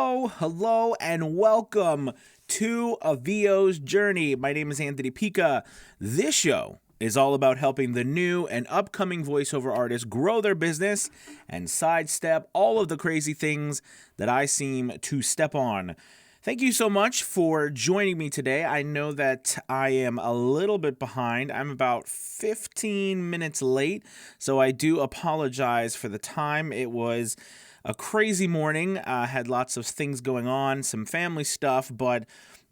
Oh, hello, and welcome to A VO's Journey. My name is Anthony Pica. This show is all about helping the new and upcoming voiceover artists grow their business and sidestep all of the crazy things that I seem to step on. Thank you so much for joining me today. I know that I am a little bit behind. I'm about 15 minutes late, so I do apologize for the time. It was a crazy morning. I had lots of things going on, some family stuff, but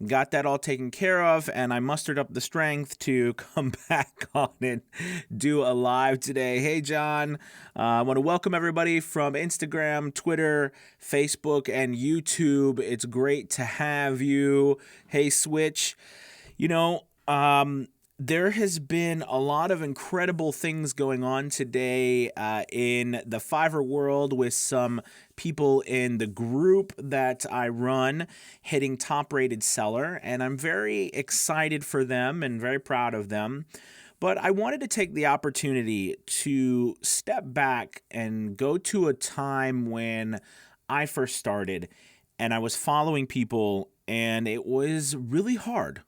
got that all taken care of, and I mustered up the strength to come back on and do a live today. Hey, John. I want to welcome everybody from Instagram, Twitter, Facebook, and YouTube. It's great to have you. Hey, Switch. You know, there has been a lot of incredible things going on today in the Fiverr world with some people in the group that I run hitting top rated seller, and I'm very excited for them and very proud of them. But I wanted to take the opportunity to step back and go to a time when I first started and I was following people, and it was really hard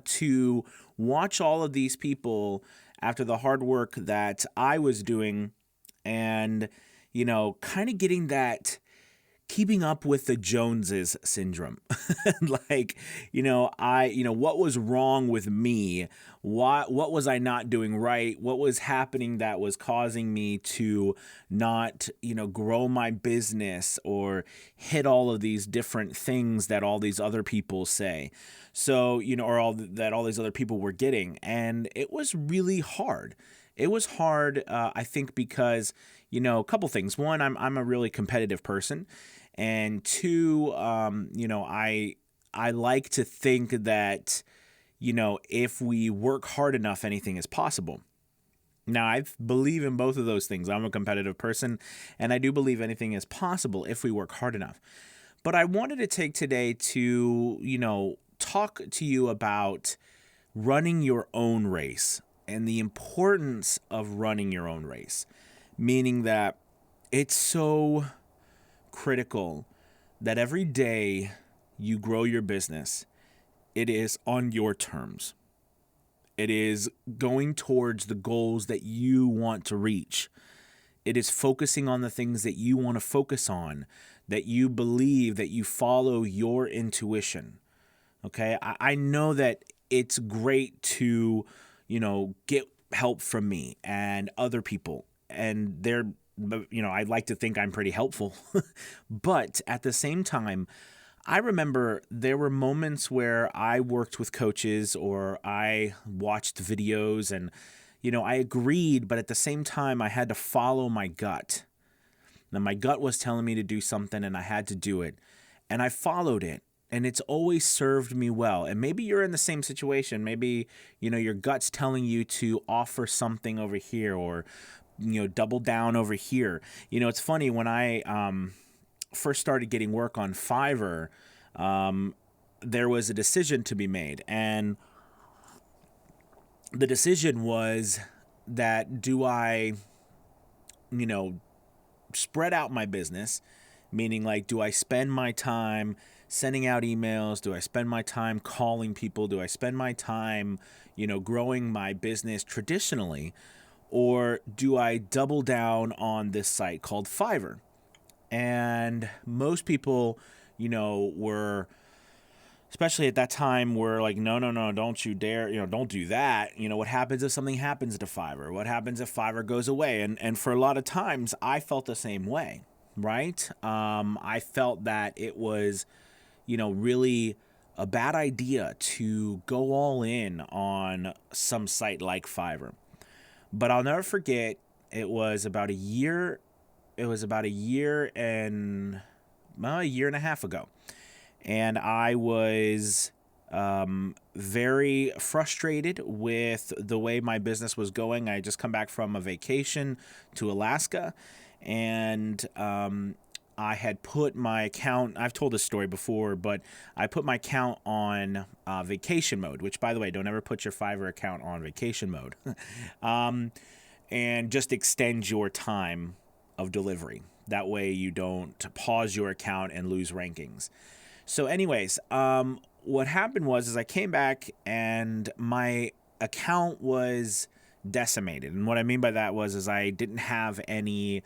to watch all of these people after the hard work that I was doing and, kind of getting that keeping up with the Joneses syndrome. What was wrong with me? What was I not doing right? What was happening that was causing me to not, grow my business or hit all of these different things that all these other people say? So, or that all these other people were getting. And it was really hard. It was hard, I think, because, a couple things. One, I'm a really competitive person. And two, I like to think that, if we work hard enough, anything is possible. Now, I believe in both of those things. I'm a competitive person, and I do believe anything is possible if we work hard enough. But I wanted to take today to, talk to you about running your own race and the importance of running your own race, meaning that it's so critical that every day you grow your business, it is on your terms. It is going towards the goals that you want to reach. It is focusing on the things that you want to focus on, that you believe, that you follow your intuition. Okay, I know that it's great to, get help from me and other people, and I'd like to think I'm pretty helpful. But at the same time, I remember there were moments where I worked with coaches or I watched videos and, I agreed, but at the same time, I had to follow my gut. Now, my gut was telling me to do something and I had to do it, and I followed it. And it's always served me well. And maybe you're in the same situation. Maybe, your gut's telling you to offer something over here or, double down over here. It's funny, when I first started getting work on Fiverr, there was a decision to be made. And the decision was that do I, spread out my business, meaning like, do I spend my time sending out emails? Do I spend my time calling people? Do I spend my time, growing my business traditionally? Or do I double down on this site called Fiverr? And most people, were, especially at that time, were like, no, don't you dare, don't do that. What happens if something happens to Fiverr? What happens if Fiverr goes away? And for a lot of times, I felt the same way, right? I felt that it was, really a bad idea to go all in on some site like Fiverr. But I'll never forget, it was about a year and a year and a half ago. And I was very frustrated with the way my business was going. I had just come back from a vacation to Alaska, and I had put my account, I've told this story before, but I put my account on vacation mode, which, by the way, don't ever put your Fiverr account on vacation mode. And just extend your time of delivery. That way you don't pause your account and lose rankings. So anyways, what happened was I came back and my account was decimated. And what I mean by that is I didn't have any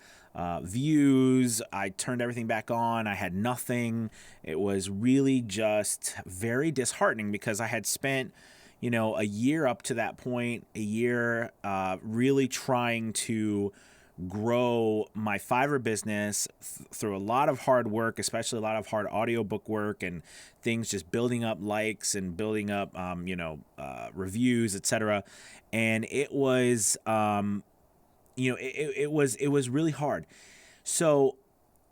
views. I turned everything back on. I had nothing. It was really just very disheartening because I had spent, a year up to that point, a year really trying to grow my Fiverr business through a lot of hard work, especially a lot of hard audiobook work and things, just building up likes and building up, reviews, etc. And it was, it was really hard. So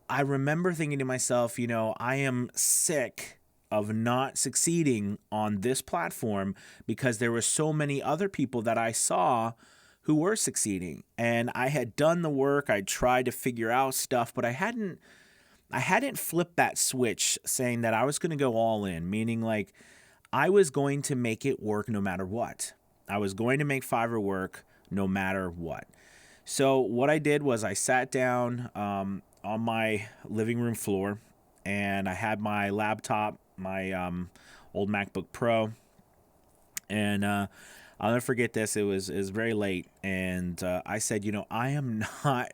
I remember thinking to myself, I am sick of not succeeding on this platform because there were so many other people that I saw who were succeeding, and I had done the work. I tried to figure out stuff, but I hadn't flipped that switch saying that I was going to go all in, meaning like I was going to make it work no matter what. I was going to make Fiverr work no matter what. So what I did was I sat down on my living room floor, and I had my laptop, my old MacBook Pro, and I'll never forget this. It was very late, and I said, I am not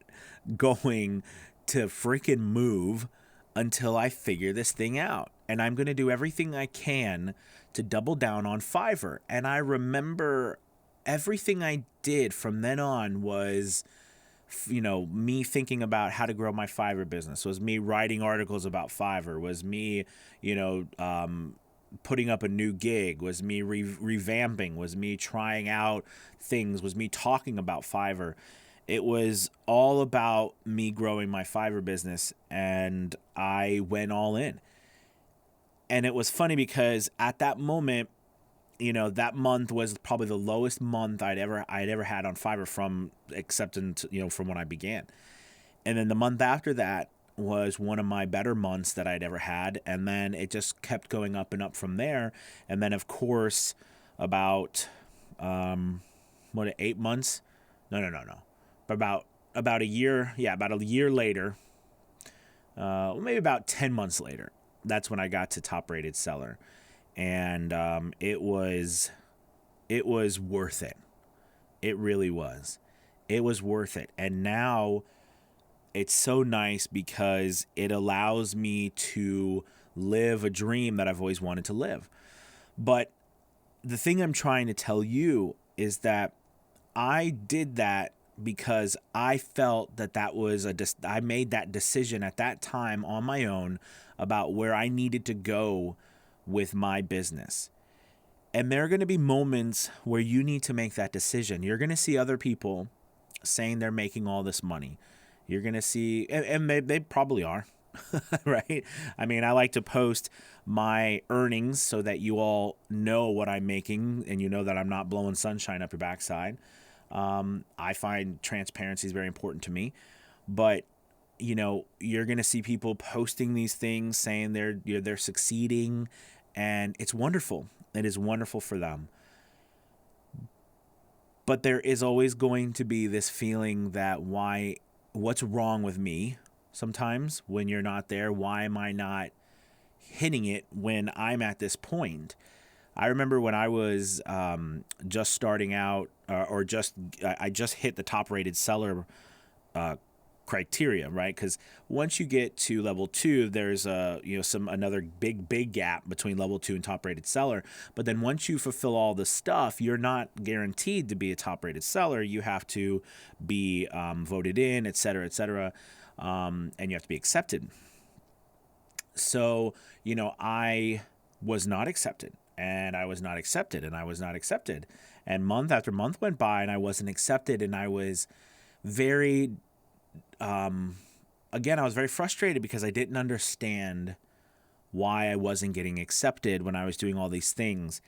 going to freaking move until I figure this thing out, and I'm going to do everything I can to double down on Fiverr. And I remember everything I did from then on was, me thinking about how to grow my Fiverr business, was me writing articles about Fiverr, was me, putting up a new gig, was me revamping, was me trying out things, was me talking about Fiverr. It was all about me growing my Fiverr business, and I went all in. And it was funny because at that moment, that month was probably the lowest month I'd ever had on Fiverr from when I began. And then the month after that was one of my better months that I'd ever had. And then it just kept going up and up from there. And then, of course, about, 8 months? No. But about a year, about a year later, maybe about 10 months later, that's when I got to top rated seller. And it was worth it. It really was. It was worth it. And now it's so nice because it allows me to live a dream that I've always wanted to live. But the thing I'm trying to tell you is that I did that because I felt that was I made that decision at that time on my own about where I needed to go with my business. And there are going to be moments where you need to make that decision. You're going to see other people saying they're making all this money. You're going to see, and they probably are, right? I mean, I like to post my earnings so that you all know what I'm making and that I'm not blowing sunshine up your backside. I find transparency is very important to me, but you're going to see people posting these things saying they're succeeding, and it's wonderful. It is wonderful for them. But there is always going to be this feeling that what's wrong with me sometimes when you're not there? Why am I not hitting it when I'm at this point? I remember when I was just starting out, I just hit the top rated seller criteria, right? Because once you get to level 2, there's another big gap between level 2 and top rated seller. But then once you fulfill all the stuff, you're not guaranteed to be a top rated seller. You have to be voted in, et cetera, and you have to be accepted. So I was not accepted, and I was not accepted, and I was not accepted, and month after month went by, and I wasn't accepted, and I was very again, I was very frustrated because I didn't understand why I wasn't getting accepted when I was doing all these things.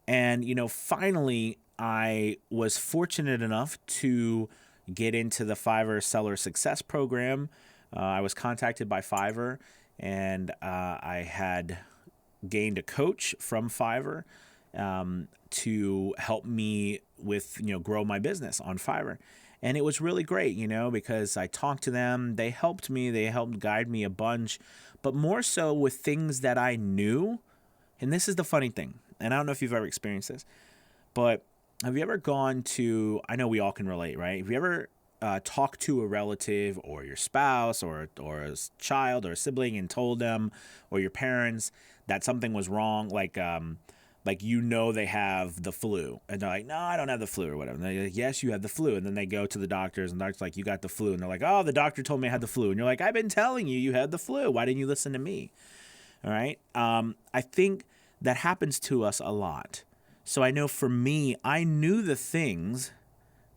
And, finally, I was fortunate enough to get into the Fiverr Seller Success Program. I was contacted by Fiverr, and I had gained a coach from Fiverr to help me with, grow my business on Fiverr. And it was really great, because I talked to them. They helped me. They helped guide me a bunch, but more so with things that I knew. And this is the funny thing. And I don't know if you've ever experienced this, but have you ever gone to, I know we all can relate, right? Have you ever talked to a relative or your spouse or a child or a sibling and told them, or your parents, that something was wrong? Like they have the flu, and they're like, no, I don't have the flu or whatever. And they're like, yes, you have the flu. And then they go to the doctors, and the doctor's like, you got the flu. And they're like, oh, the doctor told me I had the flu. And you're like, I've been telling you had the flu. Why didn't you listen to me? All right. I think that happens to us a lot. So I know for me, I knew the things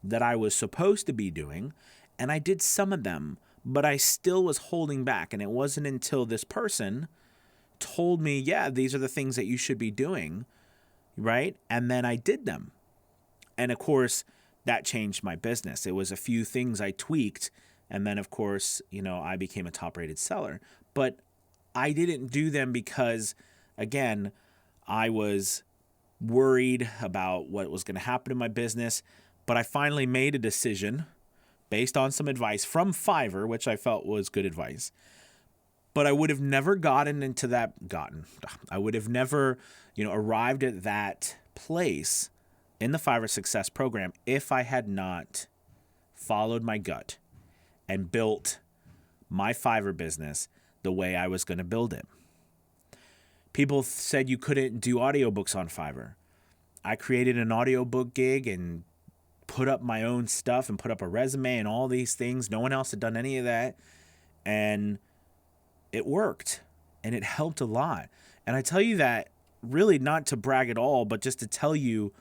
that I was supposed to be doing, and I did some of them, but I still was holding back. And it wasn't until this person told me, yeah, these are the things that you should be doing, right? And then I did them. And of course, that changed my business. It was a few things I tweaked, and then of course, I became a top-rated seller. But I didn't do them because, again, I was worried about what was going to happen in my business. But I finally made a decision based on some advice from Fiverr, which I felt was good advice. But I would have never I would have never, arrived at that place in the Fiverr Success Program if I had not followed my gut and built my Fiverr business the way I was going to build it. People said you couldn't do audiobooks on Fiverr. I created an audiobook gig and put up my own stuff and put up a resume and all these things. No one else had done any of that. And it worked. And it helped a lot. And I tell you that really not to brag at all, but just to tell you,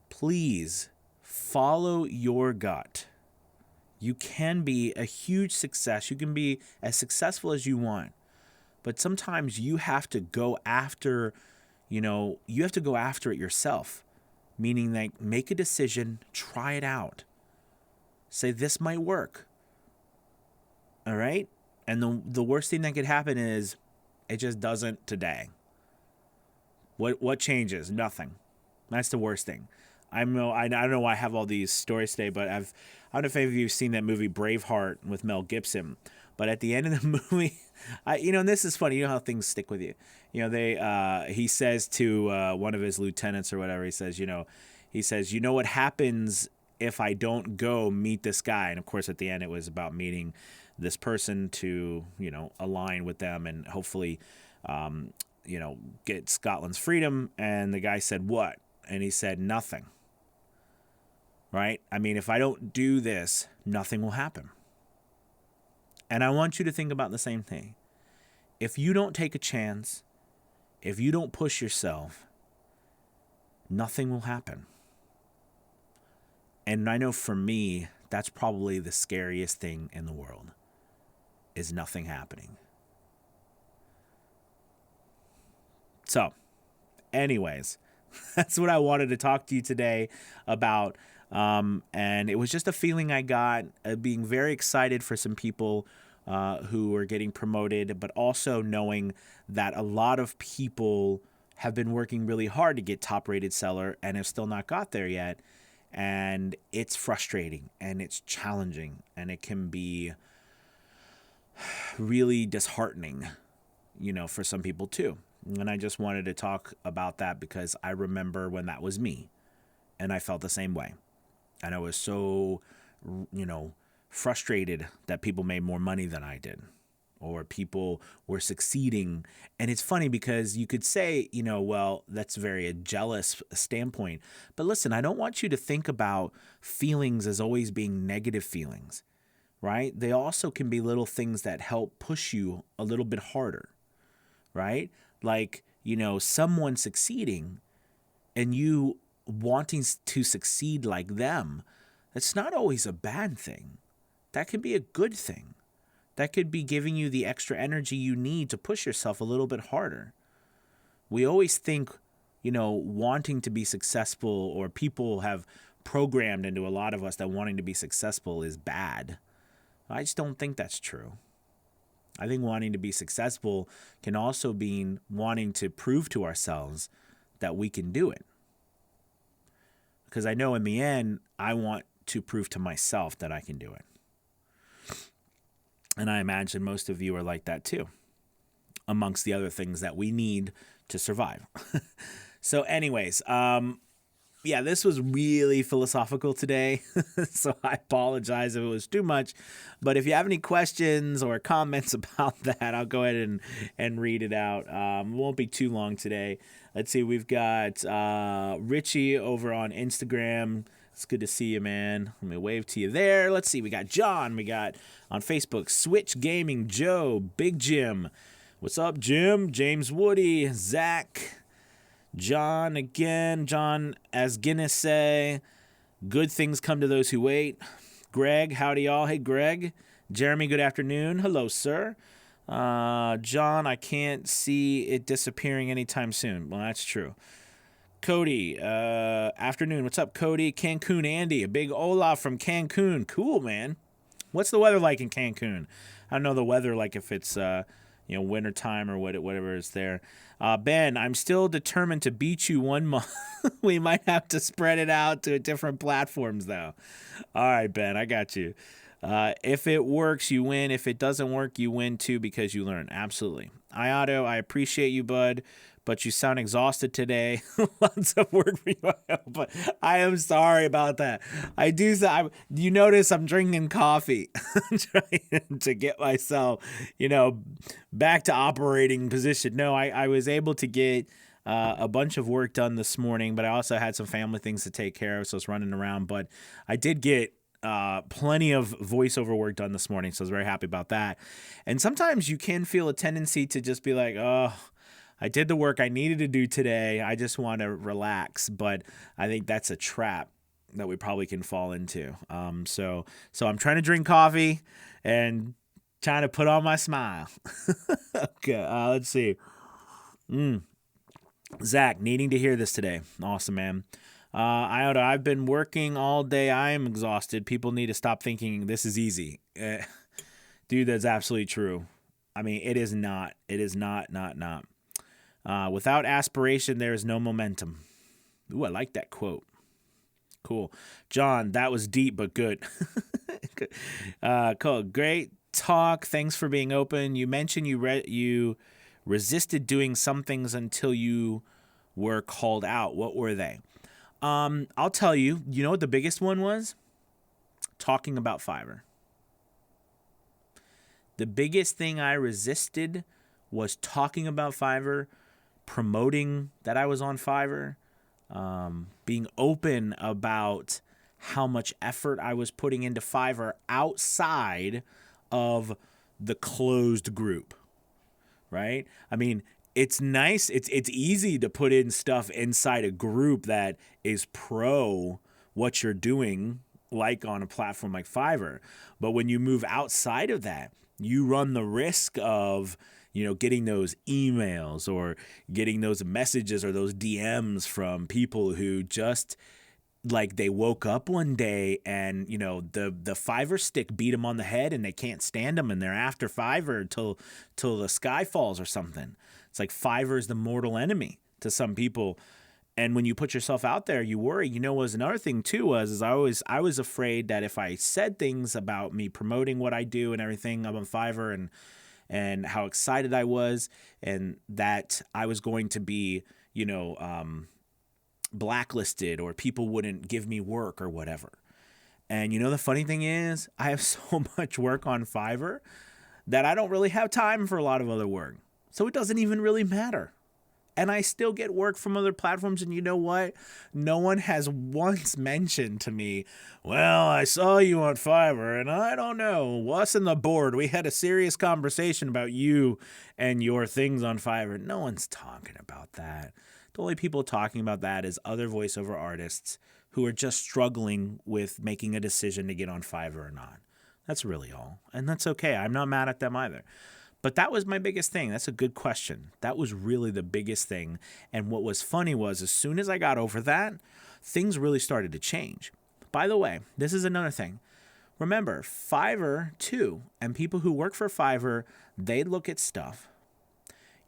please follow your gut. You can be a huge success. You can be as successful as you want. But sometimes you have to go after, you have to go after it yourself. Meaning, like, make a decision, try it out. Say, this might work. All right? And the worst thing that could happen is it just doesn't today. What changes? Nothing. That's the worst thing. I don't know why I have all these stories today, but I don't know if any of you have seen that movie Braveheart with Mel Gibson. But at the end of the movie, and this is funny. You know how things stick with you. He says to one of his lieutenants or whatever, he says, what happens if I don't go meet this guy? And of course, at the end, it was about meeting this person to, align with them and hopefully, get Scotland's freedom. And the guy said, what? And he said, nothing. Right? I mean, if I don't do this, nothing will happen. And I want you to think about the same thing. If you don't take a chance, if you don't push yourself, nothing will happen. And I know for me, that's probably the scariest thing in the world, is nothing happening. So, anyways, that's what I wanted to talk to you today about. And it was just a feeling I got, being very excited for some people who are getting promoted, but also knowing that a lot of people have been working really hard to get top-rated seller and have still not got there yet. And it's frustrating and it's challenging and it can be really disheartening, for some people too. And I just wanted to talk about that because I remember when that was me and I felt the same way. And I was so, frustrated that people made more money than I did, or people were succeeding. And it's funny because you could say, well, that's very a jealous standpoint. But listen, I don't want you to think about feelings as always being negative feelings, right? They also can be little things that help push you a little bit harder, right? Like, someone succeeding and you wanting to succeed like them, that's not always a bad thing. That could be a good thing. That could be giving you the extra energy you need to push yourself a little bit harder. We always think, wanting to be successful, or people have programmed into a lot of us that wanting to be successful is bad. I just don't think that's true. I think wanting to be successful can also be wanting to prove to ourselves that we can do it. Because I know in the end, I want to prove to myself that I can do it. And I imagine most of you are like that too, amongst the other things that we need to survive. So anyways, yeah, this was really philosophical today, so I apologize if it was too much. But if you have any questions or comments about that, I'll go ahead and read it out. It won't be too long today. Let's see, we've got Richie over on Instagram. It's good to see you, man. Let me wave to you there. Let's see, we got John. We got on Facebook, Switch Gaming Joe, Big Jim. What's up, Jim? James Woody, Zach, John again, John as Guinness say, good things come to those who wait. Greg, howdy y'all. Hey, Greg. Jeremy, good afternoon. Hello, sir. John, I can't see it disappearing anytime soon. Well, that's true. Cody, afternoon. What's up, Cody? Cancun Andy, a big hola from Cancun. Cool, man. What's the weather like in Cancun? I don't know the weather like if it's winter time or whatever is there. Ben, I'm still determined to beat you 1 month. We might have to spread it out to different platforms, though. All right, Ben, I got you. If it works, you win. If it doesn't work, you win, too, because you learn. Absolutely. Iato, I appreciate you, bud, but you sound exhausted today. Lots of work for you, but I am sorry about that. You notice I'm drinking coffee. I'm trying to get myself, back to operating position. No, I was able to get a bunch of work done this morning, but I also had some family things to take care of, so I was running around. But I did get plenty of voiceover work done this morning, so I was very happy about that. And sometimes you can feel a tendency to just be like, oh, I did the work I needed to do today. I just want to relax. But I think that's a trap that we probably can fall into. So I'm trying to drink coffee and trying to put on my smile. Okay, let's see. Zach, needing to hear this today. Awesome, man. Iota, I've been working all day. I am exhausted. People need to stop thinking this is easy. Dude, that's absolutely true. I mean, it is not. It is not. Without aspiration, there is no momentum. Ooh, I like that quote. Cool. John, that was deep, but good. Cool. Great talk. Thanks for being open. You mentioned you resisted doing some things until you were called out. What were they? I'll tell you. You know what the biggest one was? Talking about Fiverr. The biggest thing I resisted was talking about Fiverr, promoting that I was on Fiverr, being open about how much effort I was putting into Fiverr outside of the closed group, right? I mean, it's nice. It's easy to put in stuff inside a group that is pro what you're doing, like on a platform like Fiverr. But when you move outside of that, you run the risk of getting those emails or getting those messages or those DMs from people who just like they woke up one day and, the Fiverr stick beat them on the head and they can't stand them and they're after Fiverr till the sky falls or something. It's like Fiverr is the mortal enemy to some people. And when you put yourself out there, you worry. Was another thing too was I was afraid that if I said things about me promoting what I do and everything up on Fiverr and how excited I was, and that I was going to be, blacklisted or people wouldn't give me work or whatever. And the funny thing is, I have so much work on Fiverr that I don't really have time for a lot of other work. So it doesn't even really matter. And I still get work from other platforms. And you know what? No one has once mentioned to me, well, I saw you on Fiverr and I don't know. Us and the board, we had a serious conversation about you and your things on Fiverr. No one's talking about that. The only people talking about that is other voiceover artists who are just struggling with making a decision to get on Fiverr or not. That's really all. And that's okay. I'm not mad at them either. But that was my biggest thing. That's a good question. That was really the biggest thing. And what was funny was as soon as I got over that, things really started to change. By the way, this is another thing. Remember, Fiverr too, and people who work for Fiverr, they look at stuff.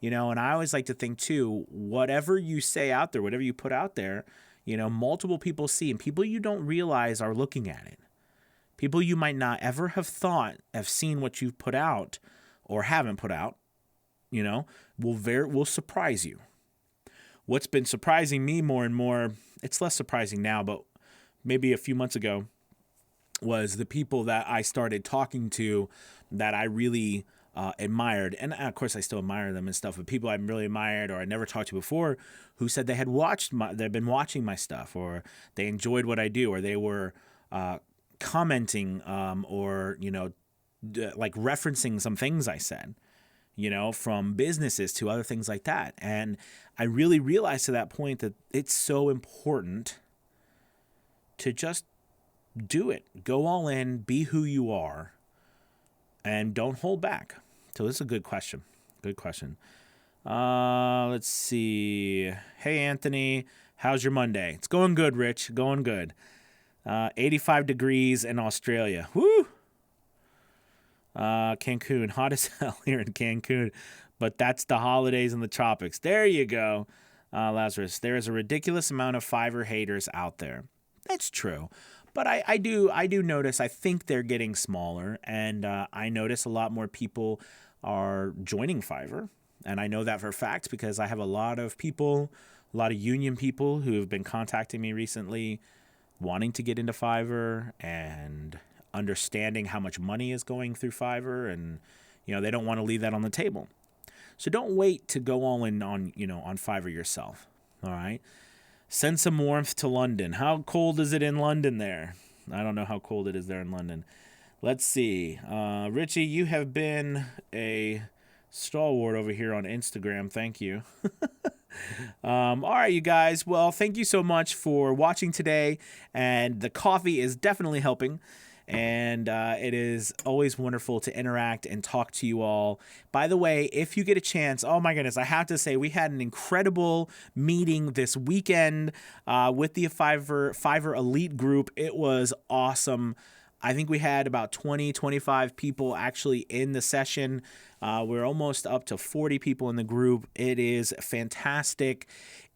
And I always like to think too, whatever you say out there, whatever you put out there, multiple people see, and people you don't realize are looking at it. People you might not ever have thought have seen what you've put out or haven't put out, will surprise you. What's been surprising me more and more, it's less surprising now, but maybe a few months ago, was the people that I started talking to that I really admired. And of course I still admire them and stuff, but people I really admired or I never talked to before who said they'd been watching my stuff, or they enjoyed what I do, or they were commenting or like referencing some things I said, from businesses to other things like that. And I really realized to that point that it's so important to just do it. Go all in, be who you are, and don't hold back. So this is a good question. Good question. Let's see. Hey, Anthony, how's your Monday? It's going good, Rich. Going good. 85 degrees in Australia. Woo! Cancun, hot as hell here in Cancun, but that's the holidays in the tropics. There you go, Lazarus. There is a ridiculous amount of Fiverr haters out there. That's true, but I do notice. I think they're getting smaller, and I notice a lot more people are joining Fiverr, and I know that for a fact because I have a lot of union people who have been contacting me recently, wanting to get into Fiverr and understanding how much money is going through Fiverr, and they don't want to leave that on the table. So don't wait to go all in on Fiverr yourself. All right, send some warmth to London. How cold is it in London there? I don't know how cold it is there in London. Let's see. Richie, you have been a stalwart over here on Instagram. Thank you. All right, you guys. Well, thank you so much for watching today, and the coffee is definitely helping. And it is always wonderful to interact and talk to you all. By the way, if you get a chance, oh my goodness, I have to say we had an incredible meeting this weekend with the Fiverr Elite group. It was awesome. I think we had about 25 people actually in the session. We're almost up to 40 people in the group. It is fantastic.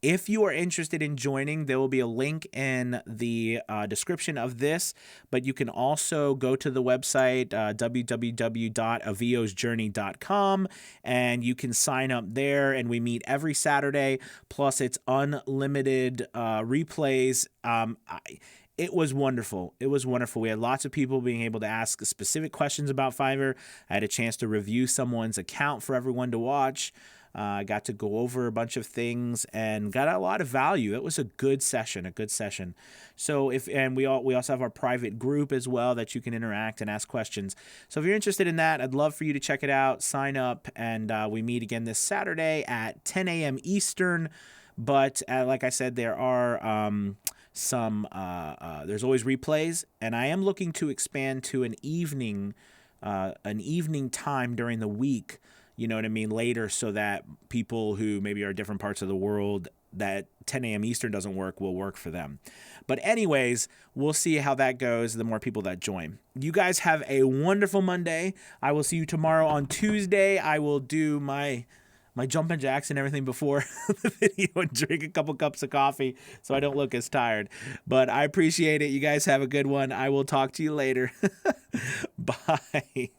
If you are interested in joining, there will be a link in the description of this, but you can also go to the website, www.aviosjourney.com, and you can sign up there, and we meet every Saturday, plus it's unlimited replays. It was wonderful. It was wonderful. We had lots of people being able to ask specific questions about Fiverr. I had a chance to review someone's account for everyone to watch. I got to go over a bunch of things and got a lot of value. It was a good session, So we also have our private group as well that you can interact and ask questions. So if you're interested in that, I'd love for you to check it out, sign up, and we meet again this Saturday at 10 a.m. Eastern. But like I said, there are there's always replays, and I am looking to expand to an evening time during the week. You know what I mean, later, so that people who maybe are different parts of the world that 10 a.m. Eastern doesn't work will work for them. But anyways, we'll see how that goes, the more people that join. You guys have a wonderful Monday. I will see you tomorrow on Tuesday. I will do my jumping jacks and everything before the video and drink a couple cups of coffee so I don't look as tired. But I appreciate it. You guys have a good one. I will talk to you later. Bye.